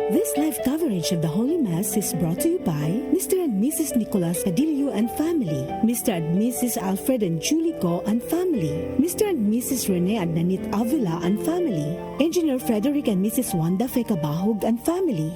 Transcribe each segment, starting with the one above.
This live coverage of the Holy Mass is brought to you by Mr. and Mrs. Nicolas Cadillo and family, Mr. and Mrs. Alfred and Julie Go and family, Mr. and Mrs. Rene and Nanit Avila and family, Engineer Frederick and Mrs. Wanda Fekabahog and family.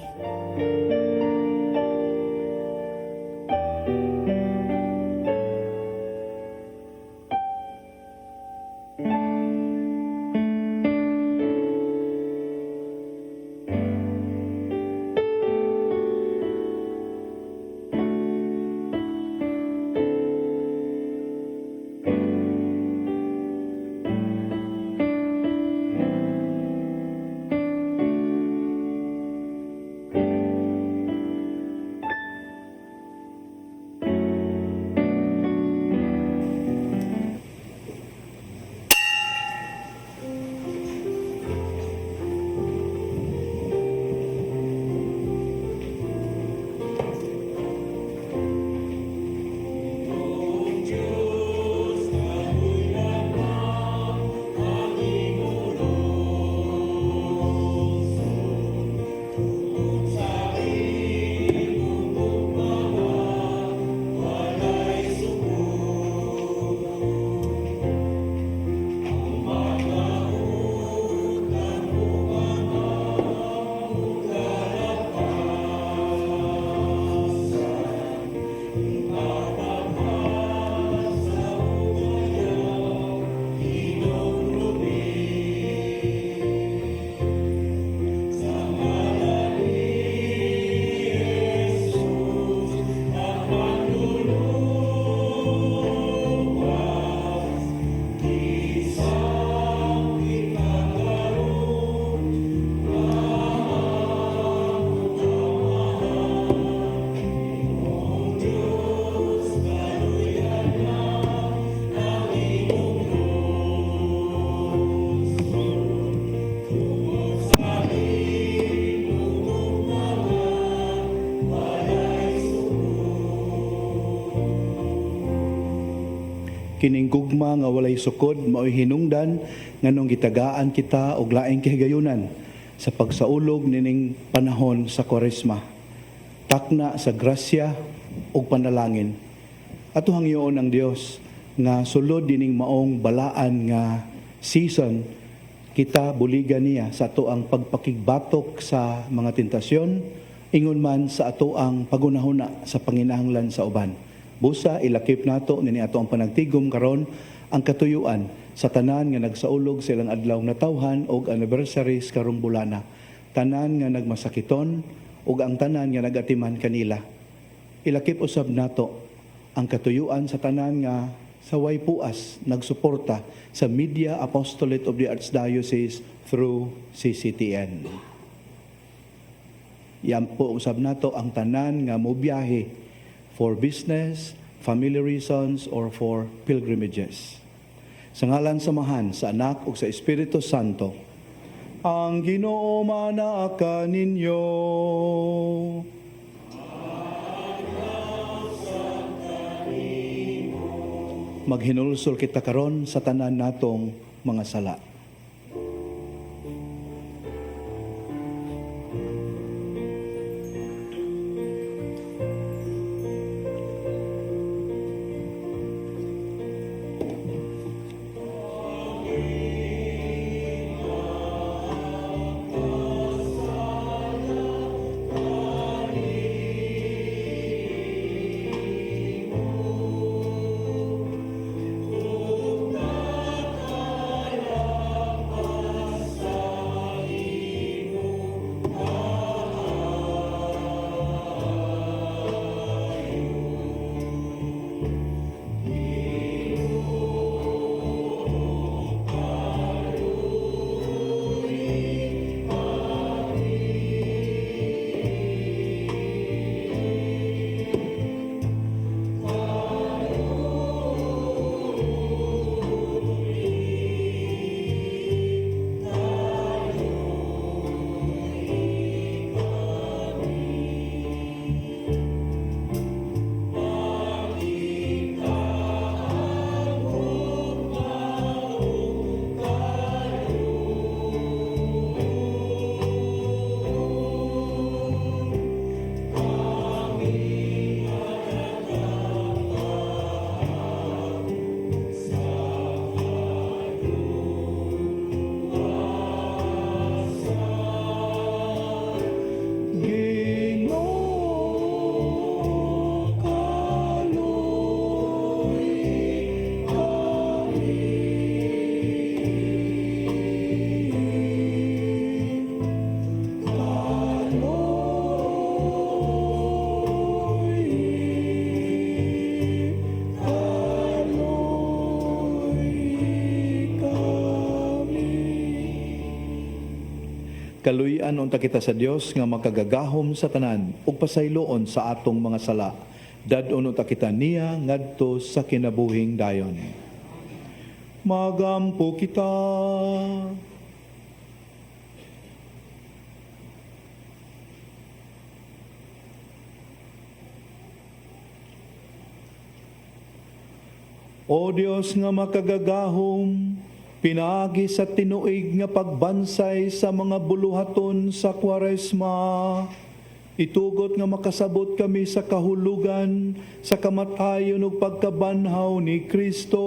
Kining gugma nga walay sukod mao'y hinungdan nganong gitagaan kita og laing kahigayunan sa pagsaulog nining panahon sa Kwaresma. Takna sa grasya ug panalangin. Atuhang hiyoon ang Dios nga sulod dining maong balaan nga season kita buligan niya sa ato ang pagpakigbatok sa mga tentasyon ingon man sa ato ang pagunahuna sa panginahanglan sa uban. Busa ilakip nato nini ato ang panagtigom karon ang katuyuan sa tanan nga nagsaulog sa ilang adlaw na tawhan og anniversaries karong bulana. Tanan nga nagmasakiton ug ang tanan nga nagatiman kanila. Ilakip usab nato ang katuyuan sa tanan nga sa way puas nagsuporta sa Media Apostolate of the Archdiocese through CCTN. Yan po usab nato ang tanan nga mobiyahe for business, family reasons, or for pilgrimages. Sa ngalan samahan sa Anak ug sa Espiritu Santo, ang Ginoo manaa ninyo. Maghinulsol kita karon sa tanan natong mga sala. Kaluyan unta kita sa Dios nga makagagahom sa tanan ug pasayloon sa atong mga sala. Dadon unta kita niya ngadto sa kinabuhing dayon. Magampo kita. O Dios nga makagagahom, pinagi sa tinuig nga pagbansay sa mga buluhaton sa Kwaresma, itugot nga makasabot kami sa kahulugan, sa kamatayon ug pagkabanhaw ni Kristo,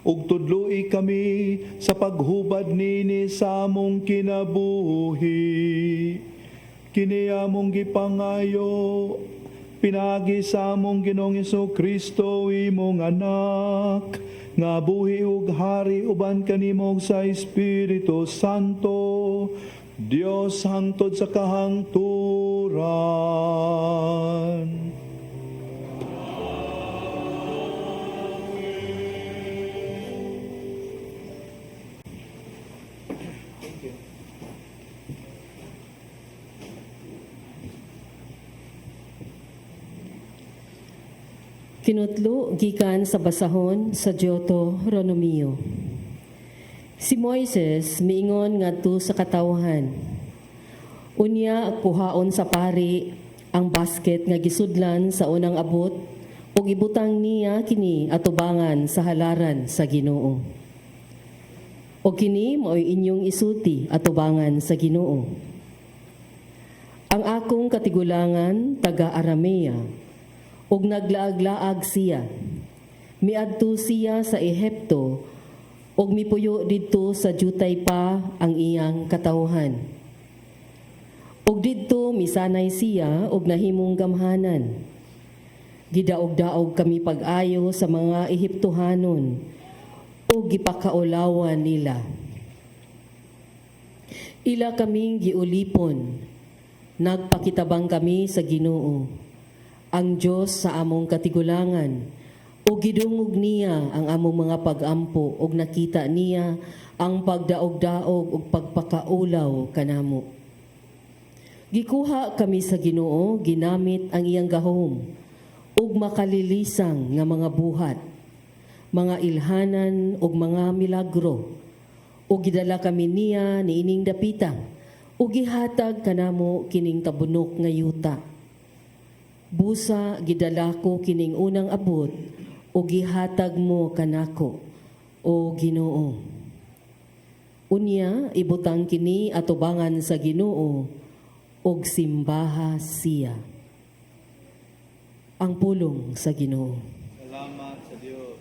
ug tudloi kami sa paghubad nini sa among kinabuhi. Kini among gipangayo, pinagi sa among Ginoong Kristo imong anak, nga buhi ug hari uban kanimo sa Espiritu Santo, Dios hangtod sa kahangturan. Kinutlo gikan sa basahon sa Giotto Ronomio. Si Moises miingon ngadto sa katawhan. Unya kuhaon sa pari ang basket nga gisudlan sa unang abot ug ibutang niya kini atubangan sa halaran sa Ginoo. O kini mao'y inyong isuti atubangan sa Ginoo. Ang akong katigulangan taga Aramea ug naglaag-laag siya. Miadto siya sa Ehipto ug mipuyo didto sa jutay pa ang iyang katawhan. Ug didto misanay siya ug nahimong gamhanan. Gidaog-daog kami pag-ayo sa mga Ehiptohanon ug gipakaulawan nila. Ila kaming giulipon, nagpakitabang kami sa Ginoo, ang Diyos sa among katigulangan, o gidungog niya ang among mga pag-ampo, o nakita niya ang pagdaog-daog o pagpakaulaw kanamo. Gikuha kami sa Ginoo, ginamit ang iyang gahom, ug makalilisang nga mga buhat, mga ilhanan ug mga milagro, ug gidala kami niya niining dapita, ug gihatag kanamo kining tabunok nga yuta. Busa gidala ko kining unang abot o gihatag mo kanako, o Ginoo. Unya ibutang kini atubangan sa Ginoo og simbaha siya. Ang pulong sa Ginoo. Salamat sa Dios.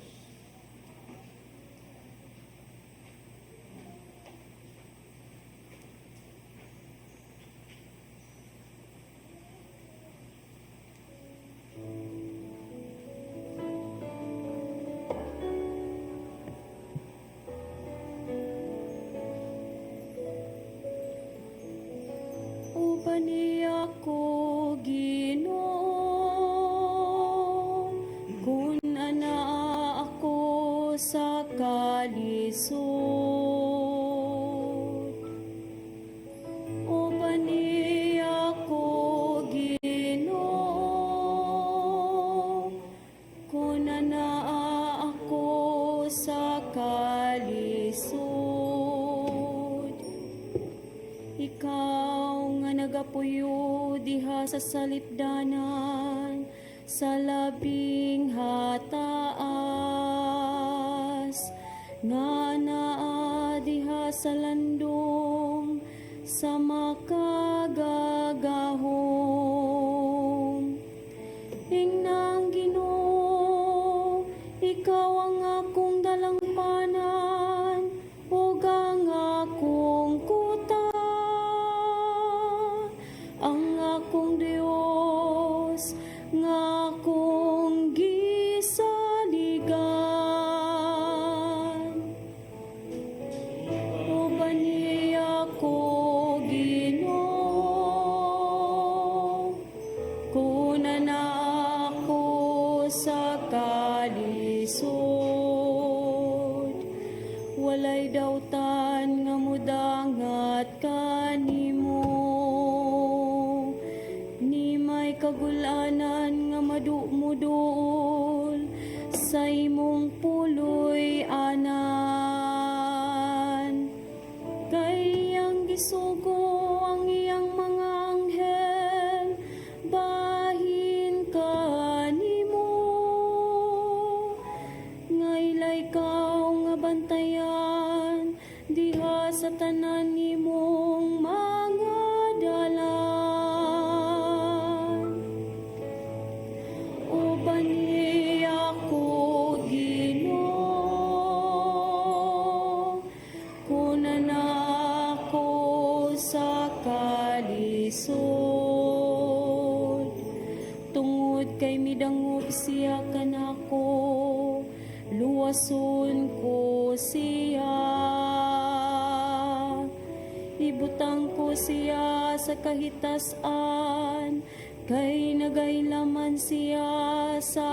Upaniya ko Ginoo, kun ana ako sa kalisod. Upaniya ko Ginoo, kun ana ako sa kalisod. Ikaw nga nagapuyo diha sa salipdanan sa labing hataas, nga naa diha sa landong sa makagagahom. Ingnang Ginoo, ikaw ang akong dalangpanan ug ang akong kuta, ang akong Dios nga akong gisaligan. O baniya ko Ginoo, kagulanan nga madumudul sa imong puloy anan. Kay ang gisugo ang iyang mga anghel, bahin ka nimo. Ngaylay kaw nga bantayan, diha sa tanan nimong mga dalan. O bani ako, Ginoo, kunan ako sa kalisod. Tungod kay midangop siya kanako, luwason ko siya. Ibutang ko siya sa kahitasan, kay nagailaman siya sa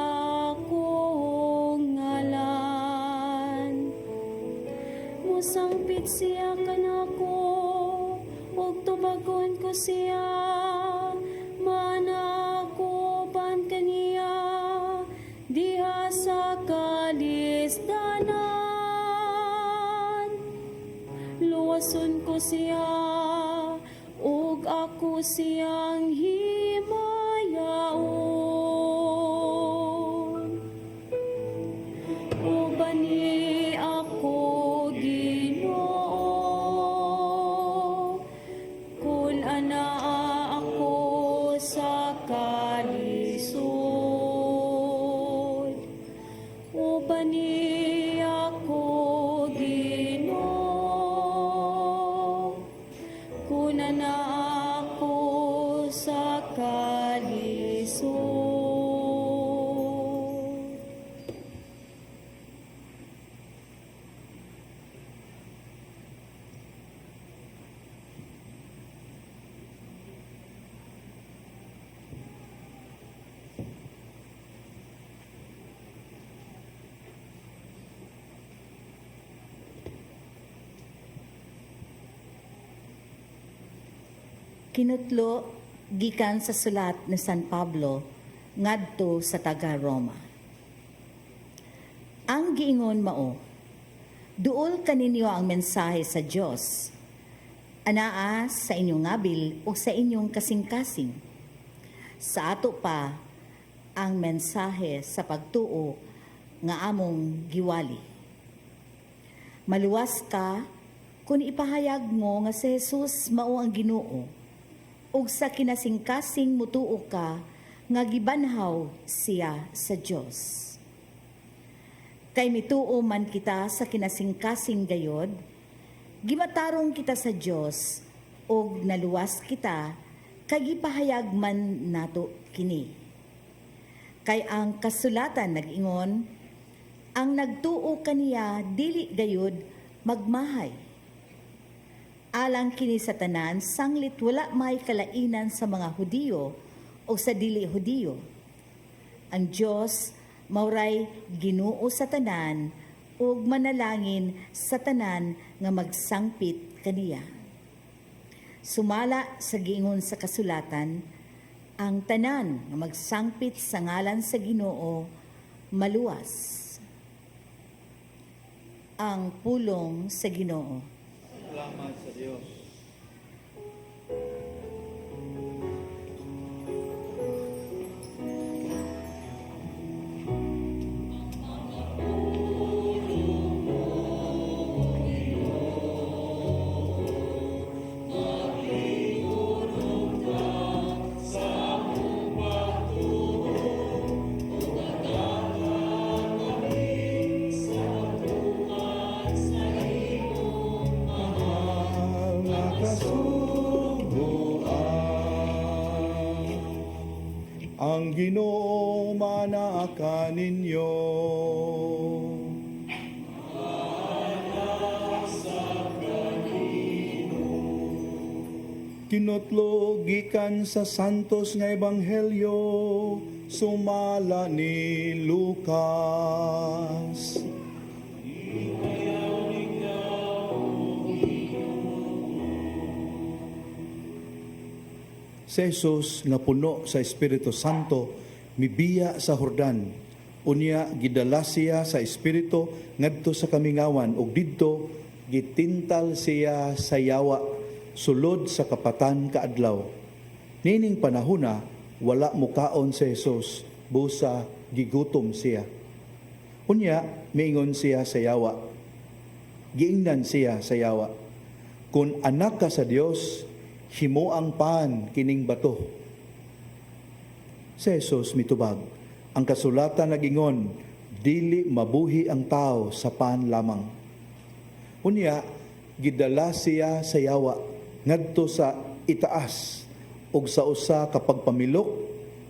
akong ngalan. Musangpit siya kanako, ug tubagon ko siya, manako pan kaniya, diha sa kalisdanan. Luwason ko siya, ug ako siyang himayaon. O bani ako, Ginoo, kun anaa ako sa kalisod. O bani ako, Ginoo, kun anaa ako sa kalisod. Kinutlo gikan sa sulat ni San Pablo ngadto sa taga Roma. Ang giingon mao, duol kaninyo ang mensahe sa Dios, anaa sa inyong ngabil o sa inyong kasing-kasing. Sa ato pa ang mensahe sa pagtuo nga among giwali. Maluwas ka kung ipahayag mo nga si Jesus mao ang Ginoo, ug sa kinasing-kasing mutuo ka nga gibanhaw siya sa Dios. Kay mituo man kita sa kinasing-kasing gayod, gimatarong kita sa Dios, ug naluwas kita kay gipahayag man nato kini. Kay ang kasulatan nag-ingon, ang nagtuo kaniya dili gayud magmahay. Alang kini sa tanan, sanglit wala may kalainan sa mga Hudiyo o sa dili Hudiyo. Ang Dios mauray Ginoo sa tanan ug manalangin sa tanan nga magsangpit kaniya. Sumala sa giingon sa kasulatan, ang tanan nga magsangpit sa ngalan sa Ginoo maluwas. Ang pulong sa Ginoo. Salamat sa Diyos. Ang Ginoo manaa ninyo. Kinutlo gikan sa santos nga ebanghelyo sumala ni Lucas. Si Jesus nga puno sa Espiritu Santo mibiya sa Jordan. Unya gidala siya sa Espiritu ngadto sa kamingawan ug didto gitintal siya sa yawa sulod sa kapatan kaadlaw. Nining panahona wala mukaon si Jesus busa gigutom siya. Unya miingon siya sa yawa. Giingnan siya sa yawa. Kung anak ka sa Dios, himo ang pan kining bato. Si Jesus mitubag, ang kasulatan nagingon, dili mabuhi ang tao sa pan lamang. Unya, gidala siya sa yawa, ngadto sa itaas, ug sa usa ka pagpamilok,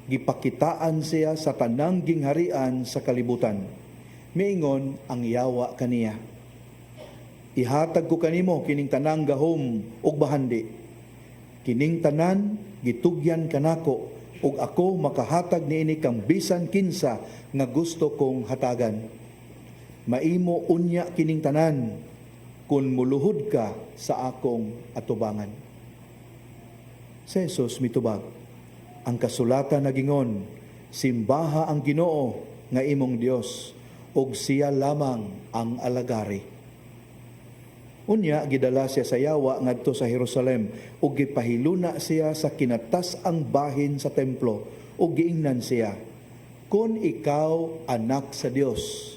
gipakitaan siya sa tanang gingharian sa kalibutan. Miingon ang yawa kaniya. Ihatag ko kanimo kining tanang gahom ug bahandi. Kining tanan gitugyan kanako ug ako makahatag niini kang bisan kinsa nga gusto kong hatagan. Maimo unya kining tanan kun muluhod ka sa akong atubangan. Si Jesus mitubag, ang kasulatan nagingon, simbaha ang Ginoo nga imong Dios ug siya lamang ang alagari. Unya gidala siya sa yawa ngadto sa Jerusalem ug gipahiluna siya sa kinatas-ang bahin sa templo ug giingnan siya, kun ikaw anak sa Dios,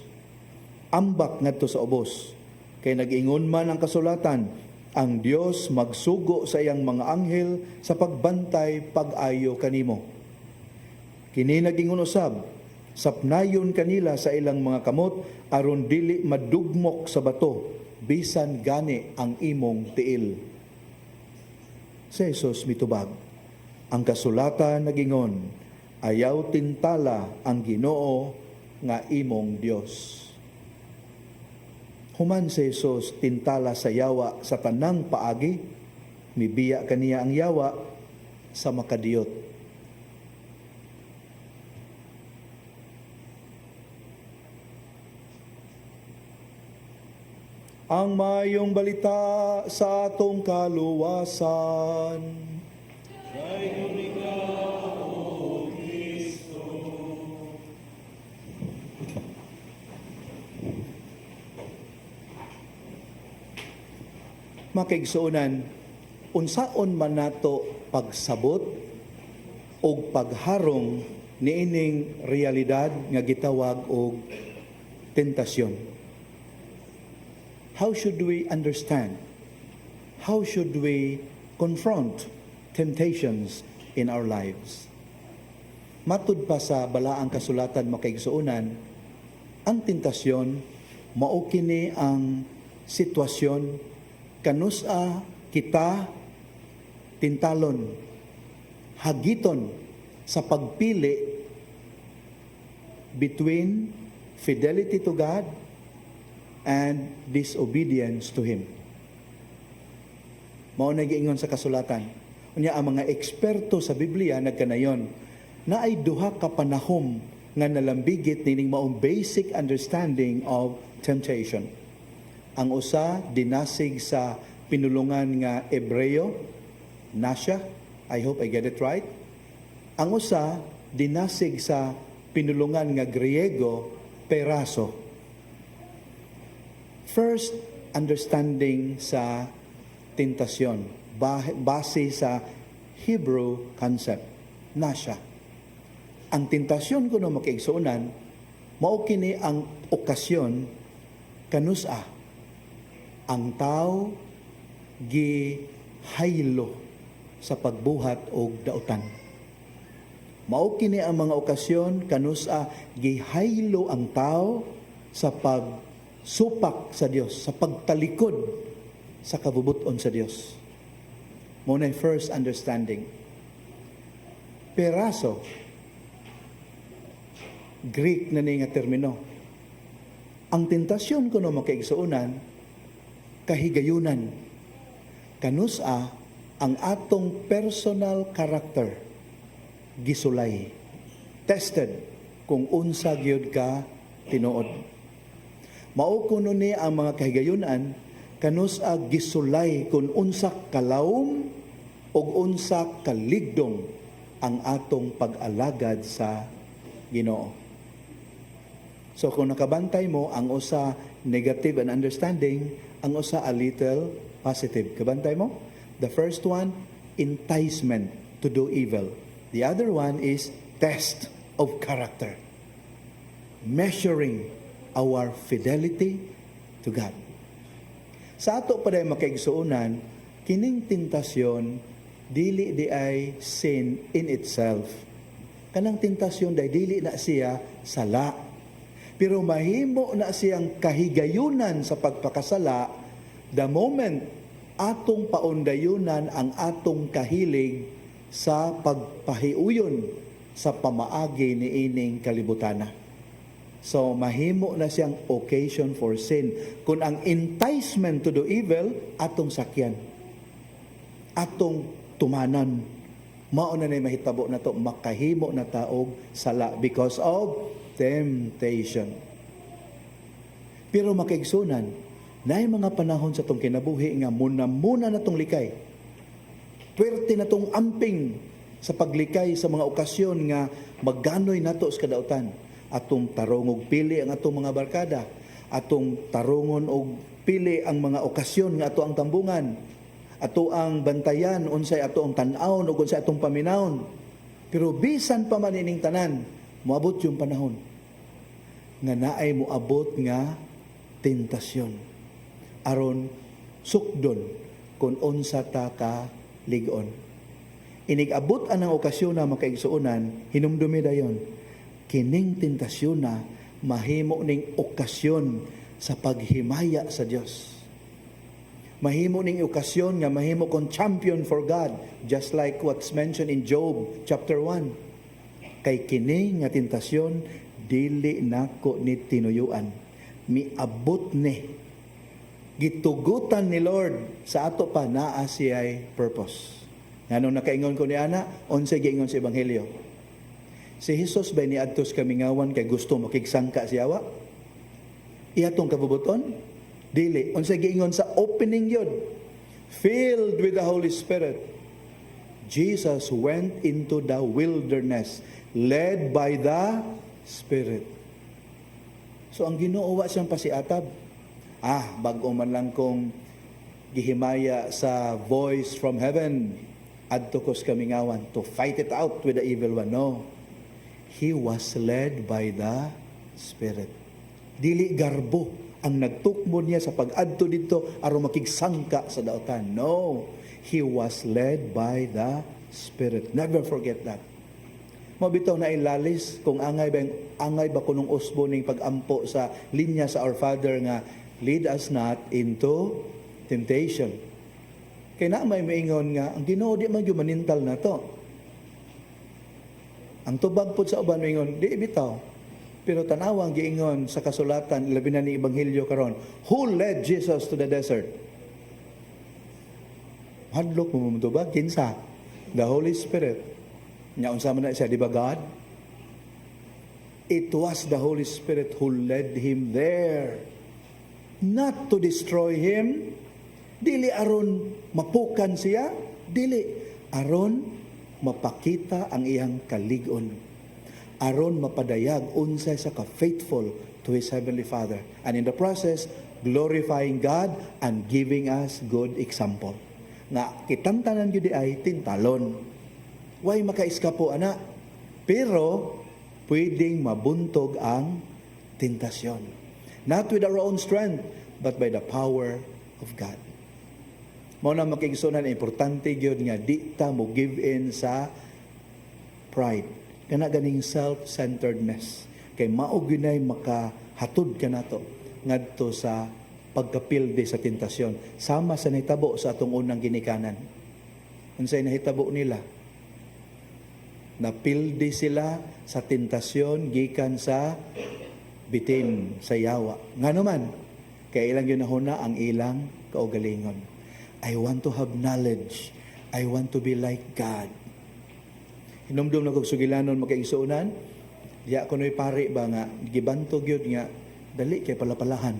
ambak ngadto sa ubos, kay nag-ingon man ang kasulatan, ang Dios magsugo sa iyang mga anghel sa pagbantay pag-ayo kanimo. Kini nag-ingon usab, sapnayon kanila sa ilang mga kamot aron dili madugmok sa bato bisan gani ang imong tiil. Si Jesus mitubag, ang kasulatan nagingon, ayaw tintala ang Ginoo nga imong Dios. Human si Jesus tintala sa yawa sa tanang paagi, mibiya kaniya ang yawa sa makadiyot. Ang mayong balita sa atong kaluwasan. Makaigsuunan, unsaon man nato pagsabot o pagharong niining realidad nga gitawag og tentasyon. How should we understand? How should we confront temptations in our lives? Matud pa sa balaang kasulatan makaigsuunan, ang tentasyon mao kini ang sitwasyon kanusa kita tintalon, hagiton sa pagpili between fidelity to God and disobedience to Him. Mao na giingon sa kasulatan. Unya ang mga eksperto sa Biblia nagkanayon na ay duha ka panahom nga nalambigit nining maong basic understanding of temptation. Ang usa dinasig sa pinulungan nga Hebreo, Nasha, I hope I get it right. Ang usa dinasig sa pinulungan nga Griego, Peraso. First, understanding sa tentasyon, base sa Hebrew concept, Nasha. Ang tentasyon kuno makiigsuunan, mao kini ang okasyon kanusa ang tao gihaylo sa pagbuhat og dautan. Mao kini ang mga okasyon kanusa gihaylo ang tao sa pagsupak sa Dios, sa pagtalikod sa kabubuton sa Dios. Mao na first understanding. Peraso, Greek na ni nga termino. Ang tentasyon kuno makaigsuunan, kahigayunan. Kanusa ang atong personal character gisulay. Tested kung unsa gyud ka tinuod. Mao kuno ni ang mga kahigayunan kanusa gisulay kung unsa kalawom o ug unsa kaligdong ang atong pag-alagad sa Ginoo. So kung nakabantay mo, ang usa negative and understanding, ang usa a little positive. Kabantay mo? The first one, enticement to do evil. The other one is test of character. Measuring our fidelity to God. Sa ato pa dahil makaigsuunan, kining tentasyon, dili di ay sin in itself. Kanang tentasyon dahil dili na siya sala. Pero mahimo na siyang kahigayunan sa pagpakasala the moment atong paundayunan ang atong kahilig sa pagpahiuyon sa pamaagi ni ining kalibutana. So, mahimo na siyang occasion for sin. Kung ang enticement to do evil, atong sakyan. Atong tumanan. Mauna na mahitabo na to, makahimo na taog sala because of temptation. Pero makaigsunan, na mga panahon sa tong kinabuhi nga muna na tong likay. Pwerte na tong amping sa paglikay sa mga okasyon nga magganoy nato sa kadautan. Atong tarong og pili ang atong mga barkada, atong tarongon og pili ang mga okasyon nga ato ang tambungan, ato ang bantayan unsay ato ang tan-awon ug unsay atong paminawon. Pero bisan pa man ining tanan, moabot yung panahon nga naay moabot nga tentasyon aron sukdon kung unsa ta ka ligon. Inig-abot anang okasyon na makaigsuonan, hinumdumi dayon. Kining tentasyon na mahimo ning okasyon sa paghimaya sa Dios. Mahimo ning okasyon nga mahimo kong champion for God, just like what's mentioned in Job chapter 1. Kay kini nga tentasyon dili nako ni tinuyuan, miabot ni, gitugutan ni Lord sa ato pa naa siya'y purpose. Nganong nakaingon ko ni ana, unsay giingon sa ebanghelyo? Si Jesus ba ni adtos kamingawan kay gusto makigsangka siya wa? Ihatong kabubuton? Dili. Unsay giingon sa opening yun? Filled with the Holy Spirit, Jesus went into the wilderness, led by the Spirit. So ang Ginoo wa siyang pasiatab. Bag-o man lang kong gihimaya sa voice from heaven, adto ko sa kamingawan to fight it out with the evil one. No. He was led by the Spirit. Dili garbo ang nagtukmon niya sa pag-adto dito aron makigsangka sa daotan. No. He was led by the Spirit. Never forget that. Mabitaw na ilalis kung angay ba kunong usbo ning pag-ampo sa linya sa Our Father nga lead us not into temptation. Kaya na may maingon nga ang Ginoo di man gyud manintal na to. Ang tubag po sa uban maingon di bitaw. Pero tanawang giingon sa kasulatan labi na ni ebanghelyo karon, who led Jesus to the desert? Hadlok mo tubag kinsa? The Holy Spirit. Nya unsa man na siya, di ba God? It was the Holy Spirit who led him there. Not to destroy him. Dili aron mapukan siya. Dili aron mapakita ang iyang kalig-on. Aron mapadayag unsay sa ka-faithful to his Heavenly Father. And in the process, glorifying God and giving us good example. Nga kitantanan yun ay tintalon. Way makaiskapo ana. Pero pwedeng mabuntog ang tentasyon. Not with our own strength, but by the power of God. Mao na makigsunan, importante gyud nga di ta mo give in sa pride. Kana ganing self-centeredness. Kay mao gyunay makahatod ka nato ngadto sa pagkapilde sa tentasyon. Sama sa nahitabo sa atong unang ginikanan. Unsay nahitabo nila? Napilde sila sa tentasyon gikan sa bitin, sa yawa. Ngano man, kay ilang yun nahuna ang ilang kaugalingon. I want to have knowledge. I want to be like God. Hinumdum na kong sugilanon makaigsuunan, diya ko no'y pari ba nga, gibantog yun nga, dali kay palapalahan.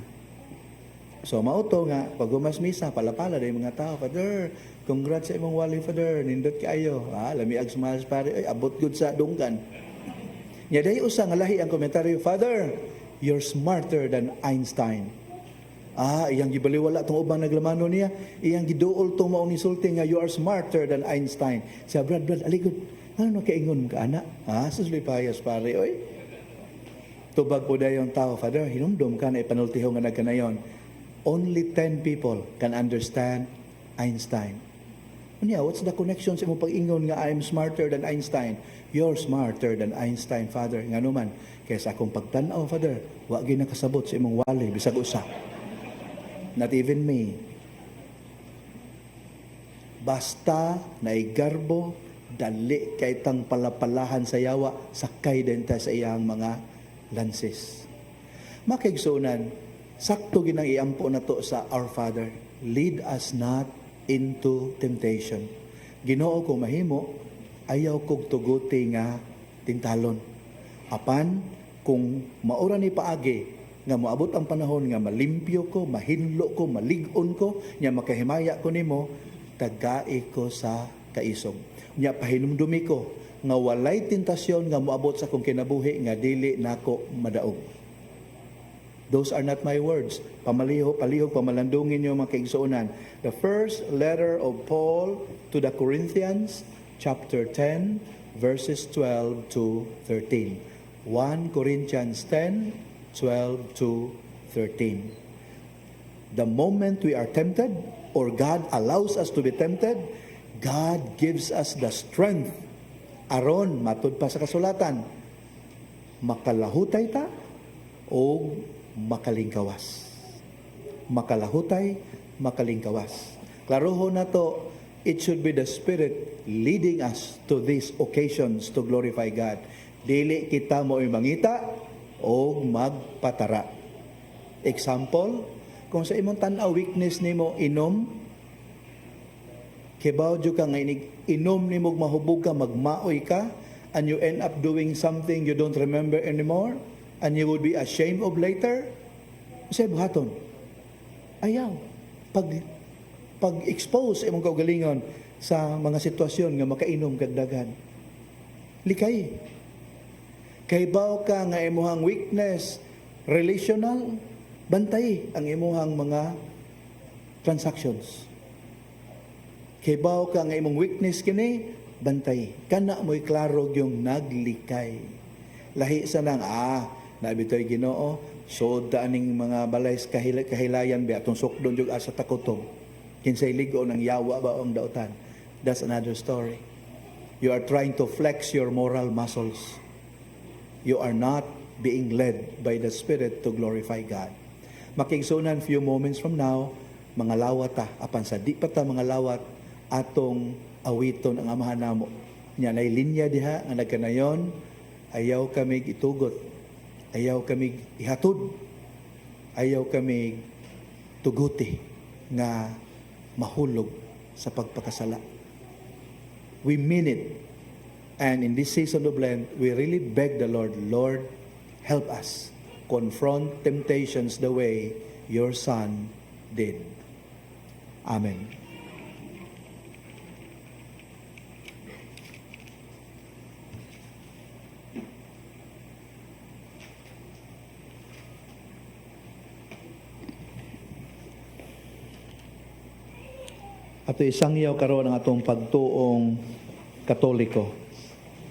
So mauto nga pag gumas misa palapala day mga tao, Father, congrats sa imong wali, Father, nindot kaayo. Lamiag sumalas pare, ay abot gud sa dunggan. Nya day usa nga lahi ang komentaryo, Father, you're smarter than Einstein. Iyang gibaliwala tong ubang naglamano niya, iyang giduol tong mao ni sulti nga you are smarter than Einstein. Siya, Brad, aligod. Ano kaingon ka ana? Susli payas pare, oy. Tubag po dayon tao, Father, hinumdum ka na ipanultiho nga nagkanayon. Only 10 people can understand Einstein. Unya, what's the connection sa imong pag-ingon nga I'm smarter than Einstein? You're smarter than Einstein, Father. Nga naman, kaysa akong pagtanaw, Father, wa gyud nakasabot sa imong wali bisag usa. Not even me. Basta naigarbo, dali kay tang palapalahan sa yawa, sakay din ta sa iyang mga lances. Makigsunan, sakto ginang iampo na to sa Our Father, lead us not into temptation. Ginoo ko mahimo, ayaw kog tuguti nga tintalon. Apan, kung maura ni paagi, nga moabot ang panahon nga malimpyo ko, mahinlo ko, malig-on ko, nya makahimaya ko nimo, tagai ko sa kaisog. Nya pahinumdumi ko, nga walay tentasyon nga moabot sa kong kinabuhi, nga dili nako madaog. Those are not my words. Palihog, pamalandungin niyo mga kaigsuonan. The first letter of Paul to the Corinthians, chapter 10, verses 12 to 13. 1 Corinthians 10, 12 to 13. The moment we are tempted, or God allows us to be tempted, God gives us the strength. Aron, matud pa sa kasulatan, makalahutay ta o makalingkawas. Makalahutay, makalingkawas. Klaroho na to, it should be the Spirit leading us to these occasions to glorify God. Dili kita mo mangita o magpatara. Example, kung sa imong tanaw weakness nimo inom, kibaw jud ka nga inom nimo mahubog ka, magmaoy ka, and you end up doing something you don't remember anymore, and you would be ashamed of later, say buhaton. Ayaw. Pag-expose imong kaugalingon sa mga sitwasyon nga makainom kag daghan. Likay. Kay baw ka nga imuhang weakness relational, bantay ang imuhang mga transactions. Kay baw ka nga imong weakness kini, bantay. Kana mo'y klaro yung naglikay. Lahi sa nang, nabitoy Ginoo, so daaning mga balay kahilayan ba atong sukdon jud asa takutob. Kinsay ligo ng yawa ba ang dautan. That's another story. You are trying to flex your moral muscles. You are not being led by the Spirit to glorify God. Makigsunan few moments from now, mga lawat apan sa di pa ta mga lawat atong awiton ang amahan namo. Nya nay linya diha nga nagkanayon, ayaw kami itugot. Ayaw kami ihatod. Ayaw kami tuguti nga mahulog sa pagpakasala. We mean it. And in this season of Lent, we really beg the Lord, Lord, help us confront temptations the way your Son did. Amen. Ato isangyaw karon ang atong pagtuong Katoliko.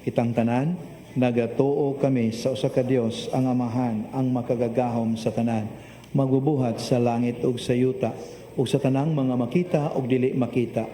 Kitang tanan, nagatuo kami sa usa ka Dios, ang Amahan, ang makagagahom sa tanan, magbubuhat sa langit ug sa yuta, ug sa tanang mga makita ug dili makita.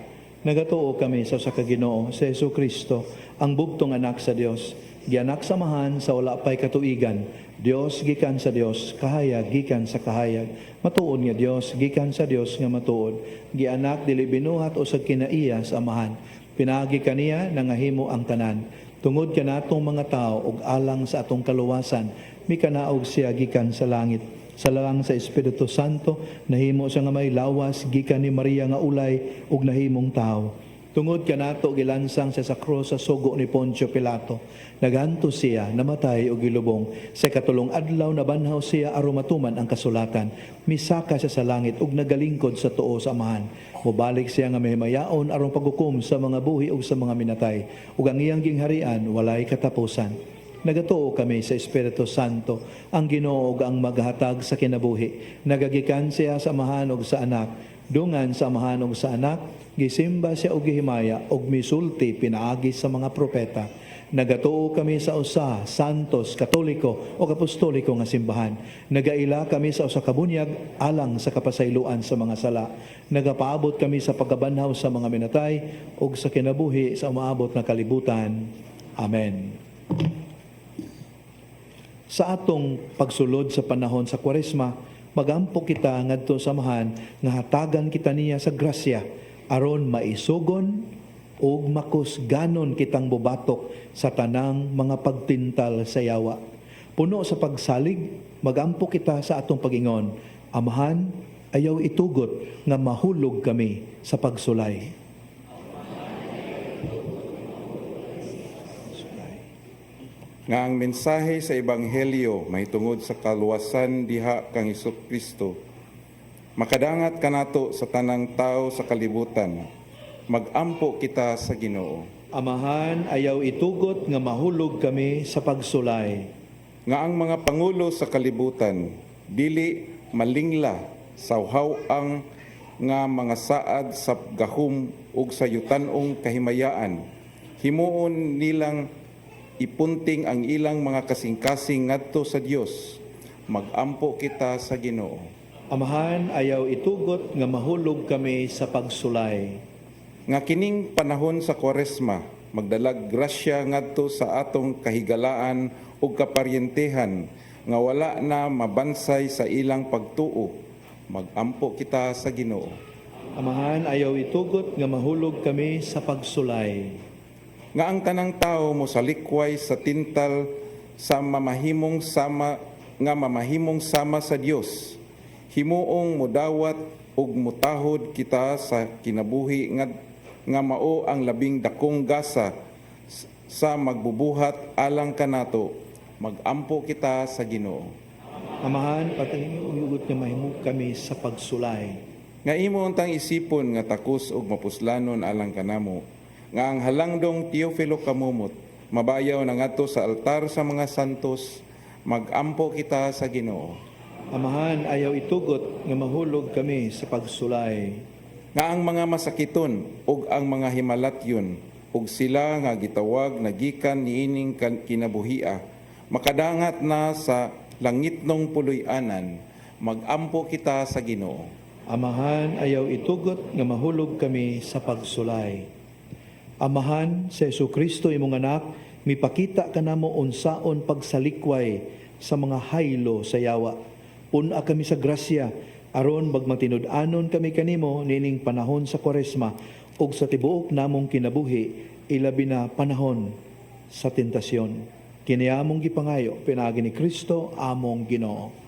Nagatuo kami sa usa ka Ginoo, sa Jesucristo, ang bugtong anak sa Dios, gianak sa amahan sa wala pay katuigan, Dios gikan sa Dios, kahayag gikan sa kahayag. Matuod nga Dios gikan sa Dios nga matuod. Gianak dili binuhat o sa kinaiya sa amahan. Pinagi kaniya nangahimo ang tanan. Tungod kanatong mga tao ug alang sa atong kaluwasan, mikanaog siya gikan sa langit. Sa lalang sa Espiritu Santo, nahimo siya nga may lawas gikan ni Maria nga ulay ug nahimong tao. Tungod kanato gilansang siya sa krus sa sugo ni Poncio Pilato. Naganto siya, namatay o gilubong. Sa katulong adlaw nabanhaw siya aron matuman ang kasulatan. Misaka siya sa langit ug nagalingkod sa tuo sa Amahan. Mubalik siya nga mahimayaon aron paghukom sa mga buhi ug sa mga minatay. Ug ang iyang gingharian walay katapusan. Nagatuo kami sa Espiritu Santo, ang Ginoo ug ang maghatag sa kinabuhi. Nagagikan siya sa Amahan ug sa Anak. Dungan sa Amahan ug sa Anak, gisimba siya og gihimaya ug misulti pinaagi sa mga propeta. Nagatuo kami sa usa, santos, katoliko o apostoliko nga simbahan. Nagaila kami sa usa ka bunyag alang sa kapasayloan sa mga sala. Nagapaabot kami sa pagkabanhaw sa mga minatay ug sa kinabuhi sa umaabot na kalibutan. Amen. Sa atong pagsulod sa panahon sa Kwaresma, magampo kita ngadto sa Amahan nga hatagan kita niya sa grasya aron maisugon ug makusganon kitang bubatok sa tanang mga pagtintal sa yawa. Puno sa pagsalig, magampo kita sa atong pagingon. Amahan, ayaw itugot nga mahulog kami sa pagsulay. Nga ang mensahe sa Ebanghelyo mahitungod sa kaluwasan diha kang Hesukristo, makadangat kanato sa tanang tao sa kalibutan, magampo kita sa Ginoo. Amahan, ayaw itugot nga mahulog kami sa pagsulay. Nga ang mga pangulo sa kalibutan, dili malingla sa ang nga mga saad sa gahum ug sa yutanong kahimayaan, himuon nilang ipunting ang ilang mga kasing-kasing ngadto sa Dios. Magampo kita sa Ginoo. Amahan, ayaw itugot nga mahulog kami sa pagsulay. Nga kining panahon sa Kwaresma, magdalag grasya ngadto sa atong kahigalaan ug kaparyentehan nga wala na mabansay sa ilang pagtuo. Magampo kita sa Ginoo. Amahan, ayaw itugot nga mahulog kami sa pagsulay. Nga ang tanang tao mo salikway sa tintal sa mamahimong sama sa Dios. Himuong mudawat ug mutahod kita sa kinabuhi nga mao ang labing dakong gasa sa magbubuhat alang kanato. Magampo kita sa Ginoo. Amahan, patayin ug yugot nga mahimo kami sa pagsulay. Nga imo untang isipon nga takos ug mapuslanon alang kanamo. Nga ang halangdong Teofilo kamumot, mabayaw na ngadto sa altar sa mga santos, magampo kita sa Ginoo. Amahan, ayaw itugot nga mahulog kami sa pagsulay. Nga ang mga masakiton ug ang mga himalatyon ug sila nga gitawag na gikan niining kinabuhia, makadangat na sa langitnong puloy-anan, magampo kita sa Ginoo. Amahan, ayaw itugot nga mahulog kami sa pagsulay. Amahan, sa Jesucristo imong anak, mipakita kanamo unsaon pagsalikway sa mga haylo sa yawa. Puna kami sa grasya, aron magmatinud-anon kami kanimo nining panahon sa Kwaresma ug sa tibuok namong kinabuhi, ilabi na panahon sa tentasyon. Kini among gipangayo pinaagi ni Kristo among Ginoo.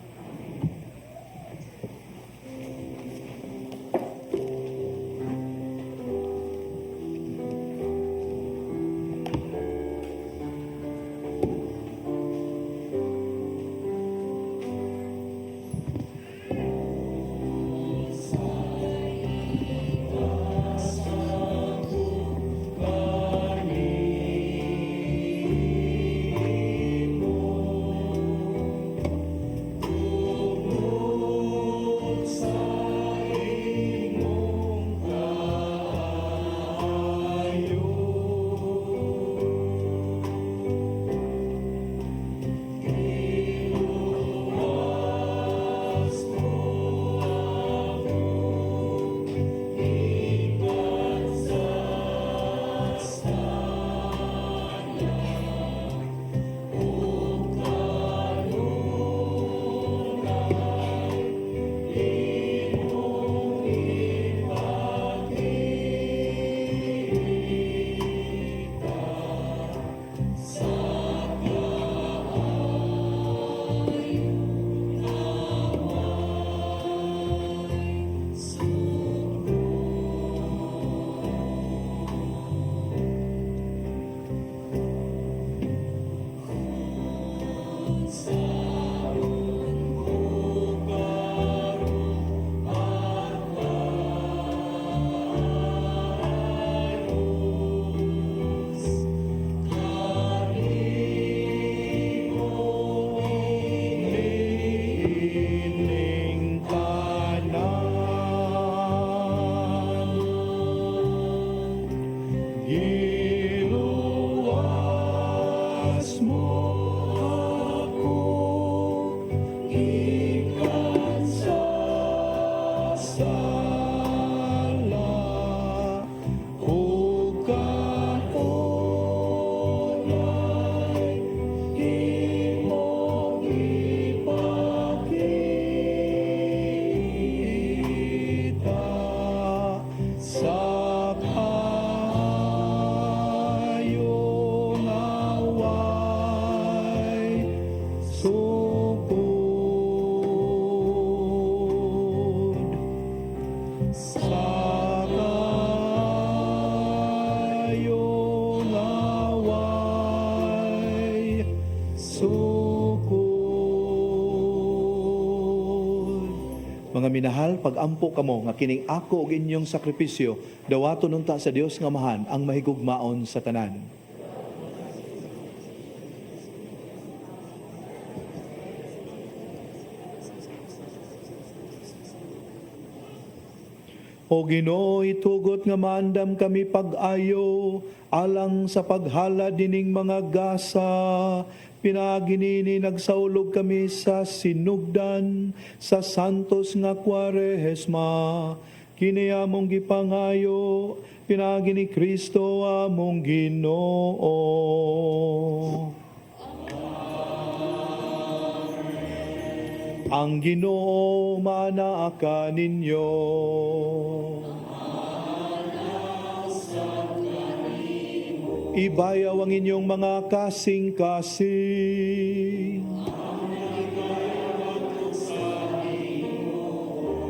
Mga minahal, pag-ampo kamo nga kining ako ug inyong sakripisyo, dawaton nunta sa Dios nga Amahan ang mahigugmaon sa tanan. O Ginoo, itugot nga maandam kami pag-ayo alang sa paghala dining mga gasa. Pinaginini nagsaulog kami sa sinugdan sa santos nga Kwaresma. Kini among gipangayo, pinagini Kristo among Ginoo. Ang Ginoo manaa ninyo. Ibayaw ang inyong mga kasing-kasing.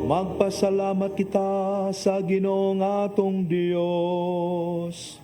Magpasalamat kita sa Ginoong atong Dios.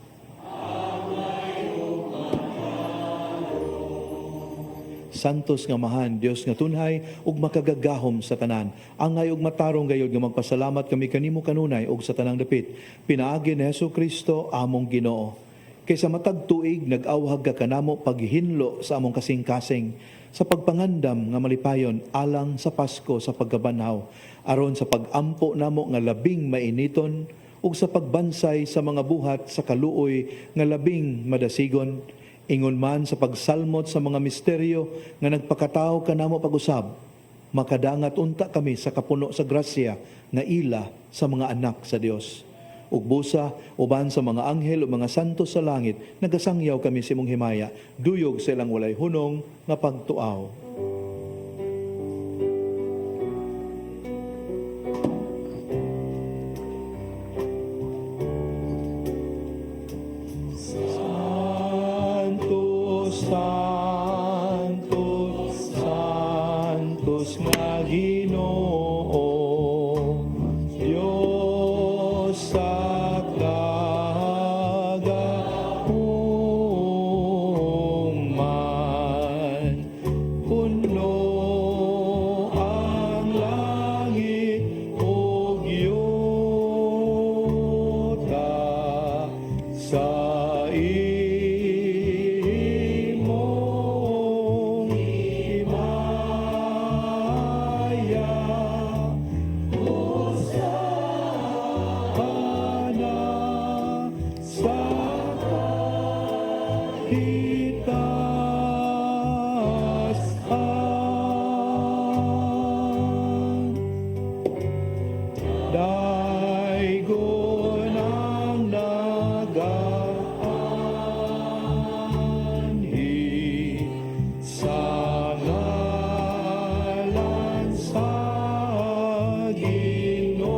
Santos nga Amahan, Dios nga tunhay ug makagagahom sa tanan. Angay ug matarong gayod nga magpasalamat kami kanimo kanunay ug sa tanang dapit. Pinaagi ni Hesukristo among Ginoo. Kaysa matag tuig nag-awhag ka kanamo paghinlo sa among kasing-kasing sa pagpangandam nga malipayon alang sa Pasko sa pagkabanhaw aron sa pag-ampo namo nga labing mainiton ug sa pagbansay sa mga buhat sa kaluoy nga labing madasigon. Ingon man sa pagsalmot sa mga misteryo nga nagpakatao kanamo pag-usab, makadangat unta kami sa kapuno sa grasya nga ila sa mga anak sa Dios. Ug busa uban sa mga anghel o mga santos sa langit, nagasangyaw kami sa imong himaya, duyog sa ilang walay hunong nga pagtuaw. Santos, Santos nga Ginoo, Diyos sa kagahong man, puno ang langit o yuta sa Daigon ang nag-aanhi sa ngalan sa Ginoo.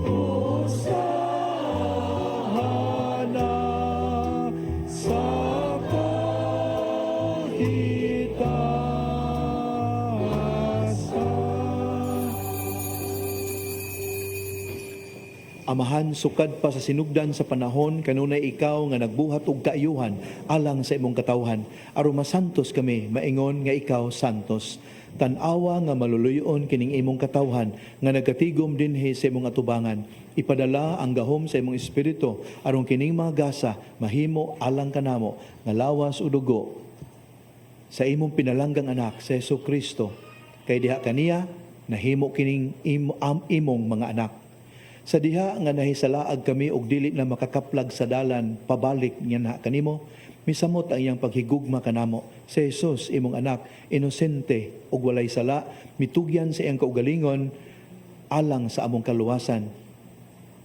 Hosana sa Amahan, sukad pa sa sinugdan sa panahon, kanunay ikaw nga nagbuhat og kaayuhan alang sa imong katawhan. Aron masantos kami, maingon nga ikaw santos. Tan-awa nga maluluyon kining imong katawhan nga nagatigom dinhi sa imong atubangan. Ipadala ang gahom sa imong espiritu aron kining mga gasa mahimo alang kanamo nga lawas o dugo sa imong pinalanggang anak sa Hesukristo. Kay diha kaniya nahimo kining imong mga anak. Sa diha nga nahisalaag kami og dili na makakaplag sa dalan pabalik nga na kanimo, misamot ang iyang paghigugma kanamo. Si Jesus, imong anak, inosente ug walay sala, mitugyan sa iyang kaugalingon alang sa among kaluwasan.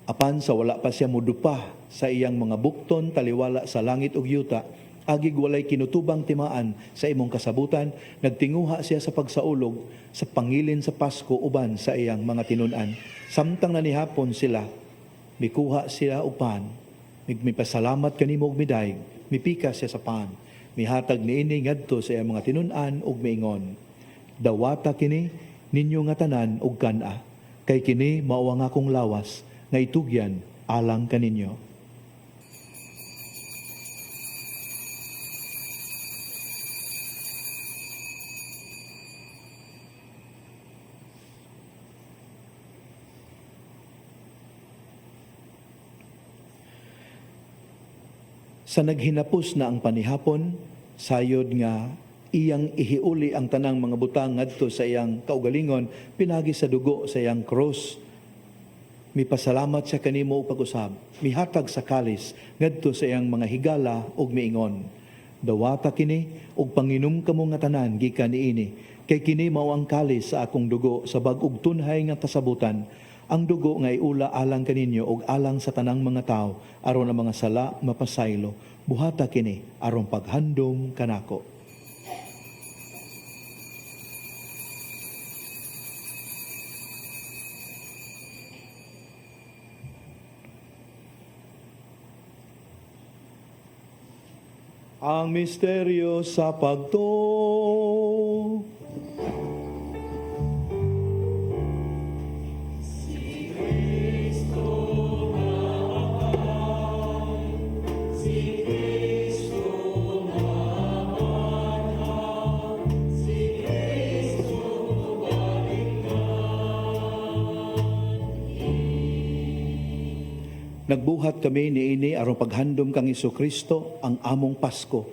Apan sa wala pa siya modupa sa iyang mga bukton taliwala sa langit ug yuta, agig walay kinutubang timaan sa imong kasabutan, nagtinguha siya sa pagsaulog sa pangilin sa Pasko uban sa iyang mga tinun-an. Samtang nanihapon sila, mikuha sila og pan, mipasalamat kanimo og midayeg, mipika siya sa pan, mihatag niini ngadto sa iyang mga tinun-an ug miingon, dawata kini ninyo nga tanan og kana, kay kini mao ang akong lawas nga itugyan alang kaninyo. Sa naghinapos na ang panihapon, sayod nga iyang ihiuli ang tanang mga butang ngadto sa iyang kaugalingon, pinagi sa dugo sa iyang cross. Mipasalamat siya kanimo og pag-usab, mihatag sa kalis ngadto sa iyang mga higala ug miingon, dawata kini ug panginom kamo nga tanan gikan niini, kay kini mao ang kalis sa akong dugo sa bag-og tunhay nga kasabutan. Ang dugo nga iula alang kaninyo ug alang sa tanang mga tao aron ang mga sala mapasaylo. Buhata kini aron paghandom kanako. Ang misteryo sa pagtuo. Nagbuhat kami niini aron paghandom kang Jesucristo ang among Pasko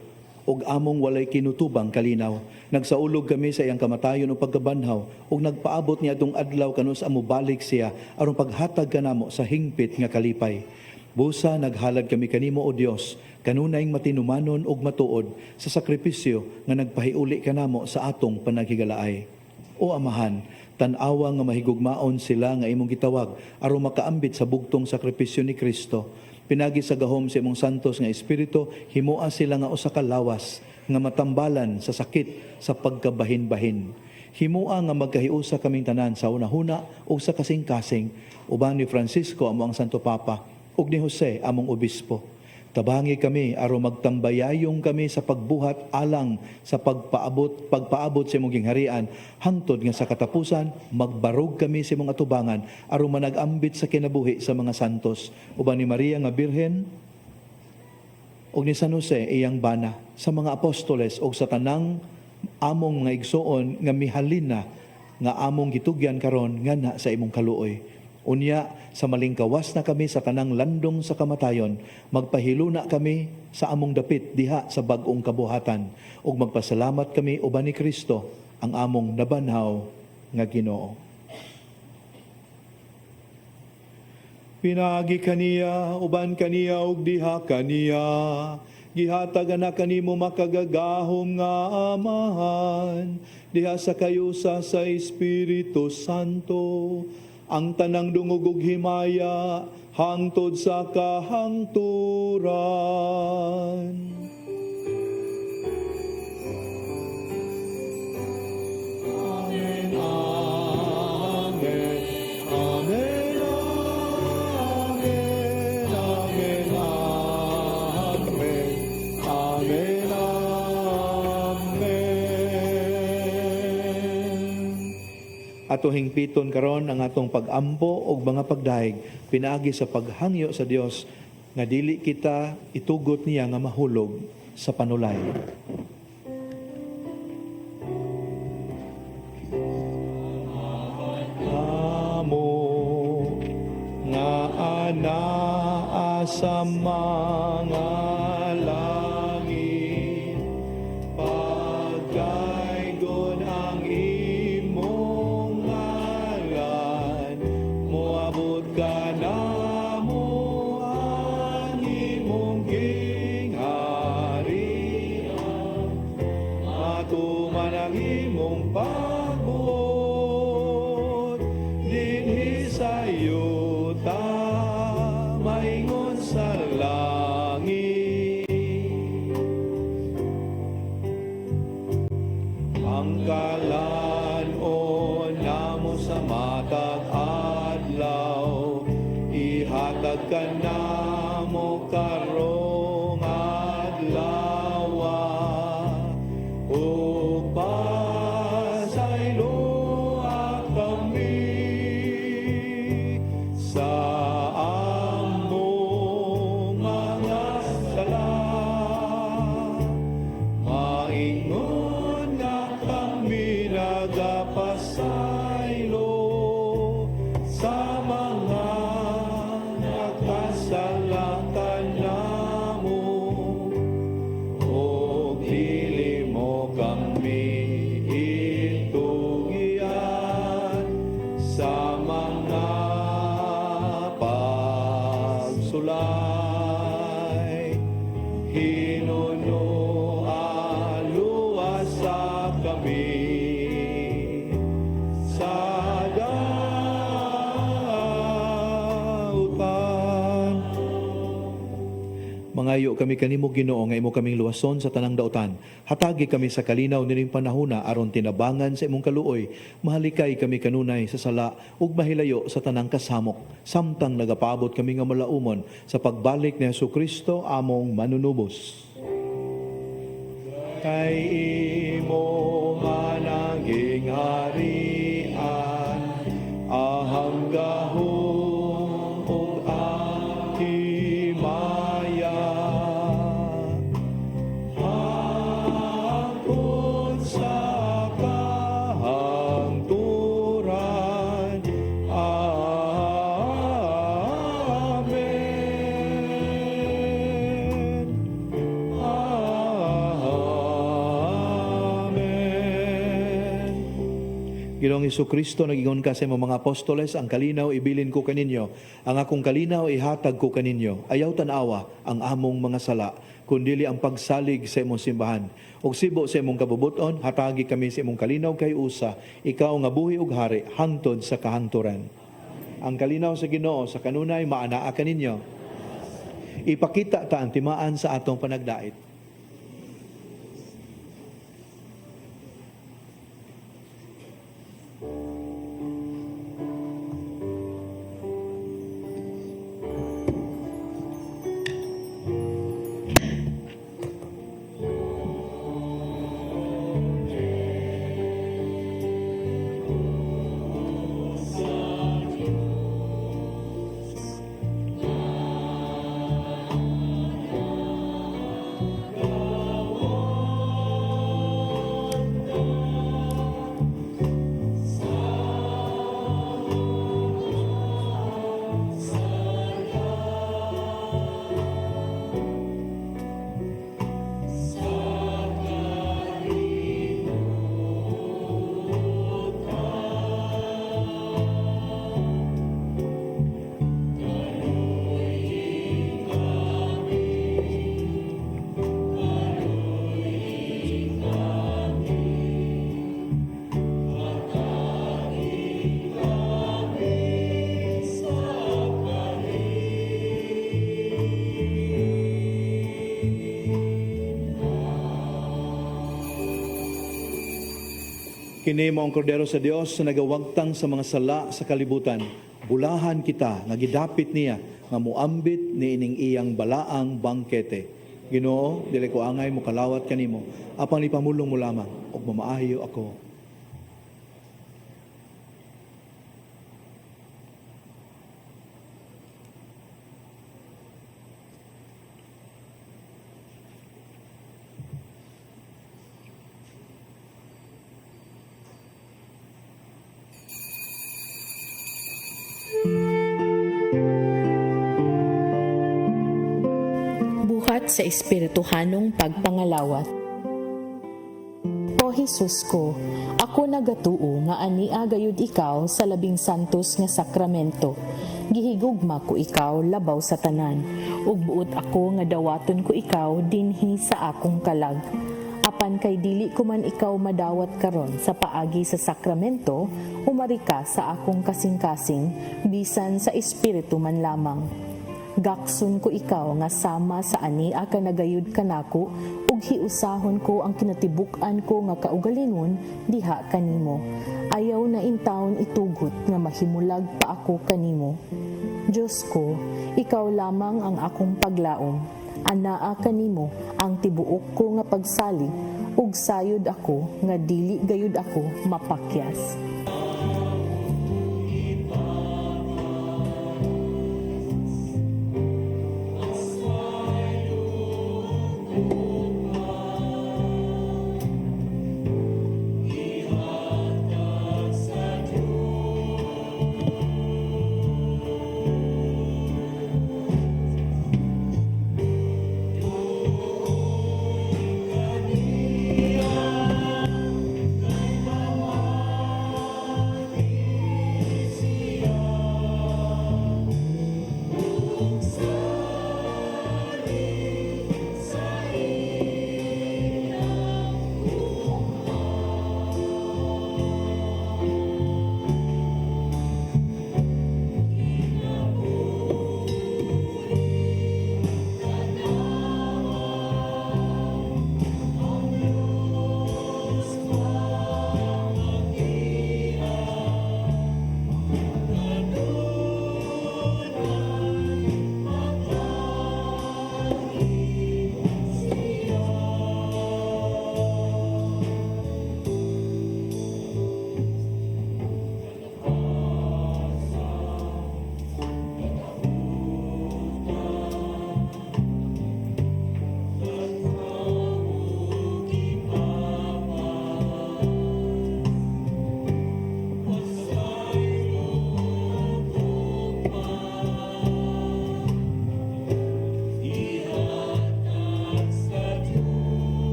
ug among walay kinutubang kalinaw. Nagsaulog kami sa iyang kamatayon ug pagkabanhaw ug nagpaabot niya adtong adlaw kanus amo balik siya aron paghatag kanamo sa hingpit nga kalipay. Busa naghalad kami kanimo o Dios kanunayng matinumanon ug matuod sa sakripisyo nga nagpahiuli kanamo sa atong panaghigalaay. O Amahan, tan-awa nga mahigugmaon sila nga imong gitawag aron makaambit sa bugtong sakripisyo ni Kristo. Pinagi sa gahom sa imong santos nga espiritu, himua sila nga usa ka lawas nga matambalan sa sakit sa pagkabahin-bahin. Himua nga magkahiusa kaming tanan sa unahuna ug sa kasing-kasing, uban ni Francisco among Santo Papa ug ni Jose among obispo. Tabangi kami aron magtambayayong kami sa pagbuhat alang sa pagpaabot sa imong gingharian, hangtod nga sa katapusan magbarog kami sa imong atubangan aron manag-ambit sa kinabuhi sa mga santos, uban ni Maria nga Birhen ug ni San Jose iyang bana, sa mga apostoles ug sa tanang among mga igsoon nga mihalina nga among gitugyan karon ngana sa imong kaluoy. Unya, sa malingkawas na kami sa tanang landong sa kamatayon, magpahiluna kami sa among dapit diha sa bag-ong kabuhatan ug magpasalamat kami uban ni Kristo ang among nabanhaw nga Ginoo. Pinagi kaniya uban kaniya ug diha kaniya, gihatag na kanimo makagagahom nga Amahan, diha sa kayusa sa Espiritu Santo, ang tanang dungog ug himaya hangtod sa kahangturan. Amen, amen, amen, amen, amen, amen, amen, amen. Ato hingpiton karon ang atong pag-ampo og mga pagdaig pinaagi sa paghangyo sa Dios nga dili kita itugot niya nga mahulog sa panulay. Amo nga anaa sa mga langit, pagkaygon ang imong ngalan, moabot ka karong adlaw ug pasaylo kami sa among mga sala. Maingon nga kami nagapasaylo sa mga nagkasalakan namo, o dili mo kami itugian sa mga pagsulay. Hinuno aluasa kami sa dautan. Mangayo kami kanimo Ginoo nga imo kaming luwason sa tanang dautan. Hatagi kami sa kalinaw nining panahona aron tinabangan sa imong kaluoy. Mahalikay kami kanunay sa sala ug mahilayo sa tanang kasamok. Samtang nagapaabot kami nga malaumon sa pagbalik ni Hesukristo among manunubos. Kay imo managing harian, ahang gahom ug akimaya. Hangtod sa kahangturan. Amen. Amen. Ginoong Hesukristo, nag-ingon ka sa imong mga apostoles, ang kalinaw ibilin ko kaninyo, ang akong kalinaw ihatag ko kaninyo. Ayaw tanawa ang among mga sala, kundili ang pagsalig sa imong simbahan. Og sibo sa imong kabubuton, hatagi kami sa imong kalinaw kay usa, ikaw nga buhi ug hari hangtod sa kahangturan. Ang kalinaw sa Ginoo sa kanunay maanaa kaninyo. Ipakita ta ang timaan sa atong panagdait. Kini mo ang kordero sa Dios na nagawagtang sa mga sala sa kalibutan. Bulahan kita nga gidapit niya nga muambit ni ining iyang balaang bangkete. Ginoo, dili ko angay mo kalawat kanimo, apang ipamulong mo lamang ug mamaayo ako. Buhat sa espirituhanong pagpangalawat. O Jesus ko, ako nagatuo nga ania gayud ikaw sa labing santos nga sakramento. Gihigugma ko ikaw labaw sa tanan, ug buot ako nga dawaton ko ikaw dinhi sa akong kalag. Apan kay dili ko man ikaw madawat karon sa paagi sa sakramento, umari ka sa akong kasing-kasing, bisan sa espiritu man lamang. Gakson ko ikaw nga sama sa ania ka nagayud kanako, ug hiusahon ko ang kinatibuk-an ko nga kaugalingon diha kanimo. Ayaw na intawon itugot nga mahimulag pa ako kanimo. Diyos ko, ikaw lamang ang akong paglaom. Anaa kanimo ang tibuok ko nga pagsalig, ug sayod ako nga dili gayud ako mapakyas.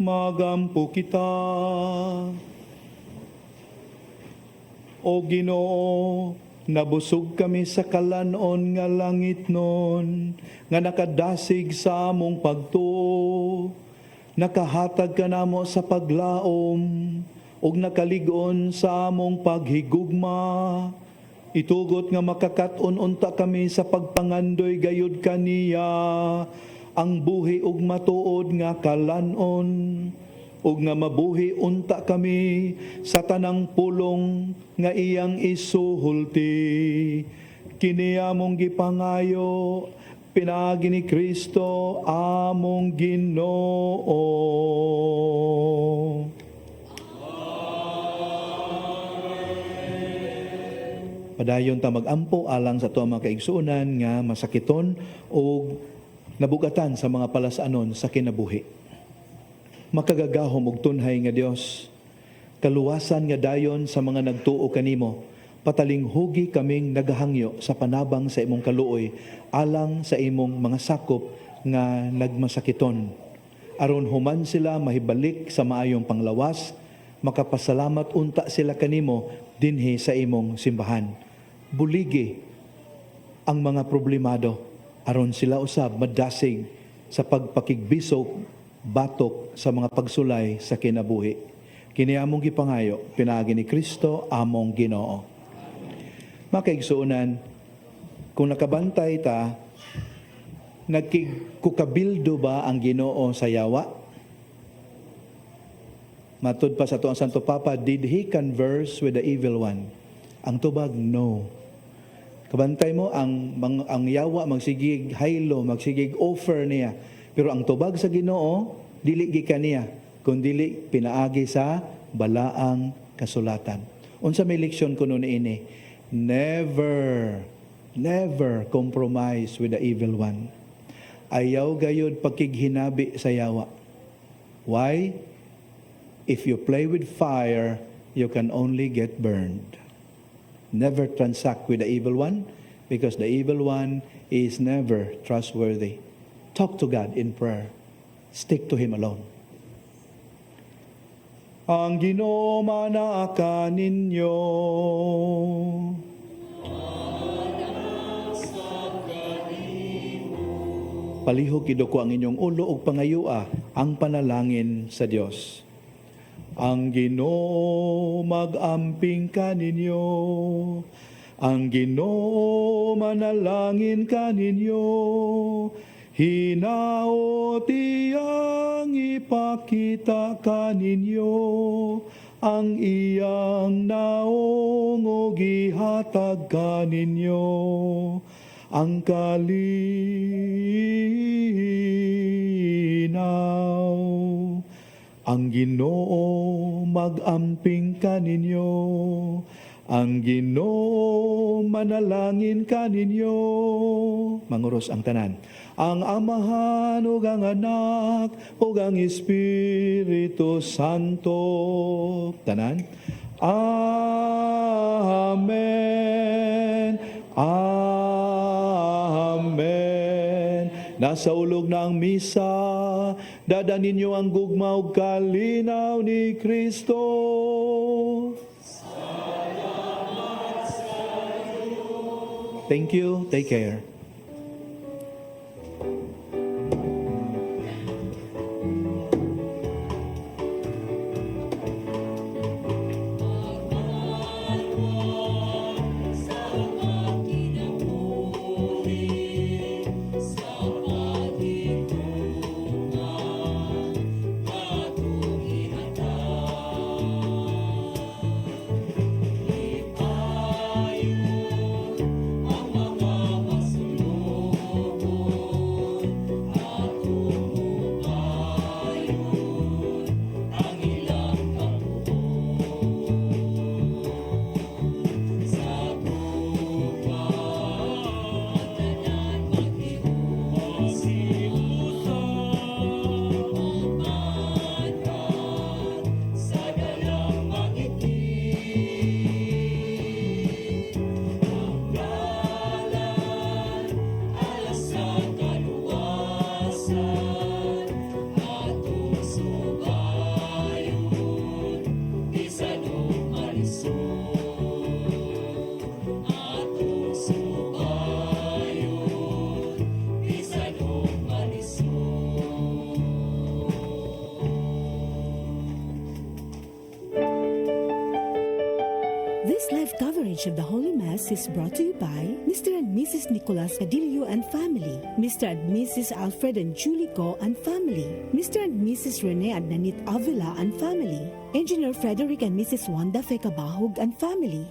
Magampo kita, O Ginoo, nabusog kami sa kalanon nga langit nun, nga nakadasig sa among pagtuo, nakahatag ka namo sa paglaom, ug nakaligon sa among paghigugma. Itugot nga makakaton unta kami sa pagpangandoy gayud kaniya, ang buhi ug matuod nga kalanon, ug nga mabuhi unta kami sa tanang pulong nga iyang isuhulti. Kini among gipangayo, pinaagi ni Kristo among Ginoo. Padayon ta magampo alang sa tuwa mga kaigsuonan nga masakiton o nabugatan sa mga palasanon sa kinabuhi. Makagagahom og tunhay nga Dios, kaluwasan nga dayon sa mga nagtuo kanimo, patalinghugi kaming nagahangyo sa panabang sa imong kaluoy alang sa imong mga sakop nga nagmasakiton. Aron human sila mahibalik sa maayong panglawas, makapasalamat unta sila kanimo dinhi sa imong simbahan. Buligi ang mga problemado aron sila usab madasig sa pagpakigbisok batok sa mga pagsulay sa kinabuhi. Kini among gipangayo pinaagi ni Kristo among Ginoo. Makaigsuonan, kung nakabantay ta, nagkukabildo ba ang Ginoo sa yawa? Matud pa sa tuang Santo Papa, did he converse with the evil one? Ang tubag, no. Kabantay mo ang yawa magsigig haylo, magsigig offer niya. Pero ang tubag sa Ginoo dili gikan niya, kun dili pinaagi sa balaang kasulatan. Unsa may leksyon kuno ini? Never compromise with the evil one. Ayaw gayud pakighinabi sa yawa. Why? If you play with fire, you can only get burned. Never transact with the evil one, because the evil one is never trustworthy. Talk to God in prayer. Stick to Him alone. Ang Ginoo manaka ninyo. Palihog kido ko ang inyong ulo ug pangayua ang panalangin sa Dios. Ang Ginoo mag-amping kaninyo, ang Ginoo manalangin kaninyo, hinaot iyang ipakita kaninyo, ang iyang naong o gihatag kaninyo, ang kalinaw. Ang Ginoo mag-amping kaninyo, ang Ginoo manalangin kaninyo. Manguros ang tanan. Ang Amahan ug ang Anak ug ang Espiritu Santo. Tanan. Amen. Amen. Nasa ulog na ang misa, dadanin niyo ang gugma ug kalinaw ni Kristo. Thank you. Take care. This live coverage of the Holy Mass is brought to you by Mr. and Mrs. Nicolas Cadillo and family, Mr. and Mrs. Alfred and Julie Co and family, Mr. and Mrs. Rene and Nanit Avila and family, Engineer Frederick and Mrs. Wanda Fekabahog and family.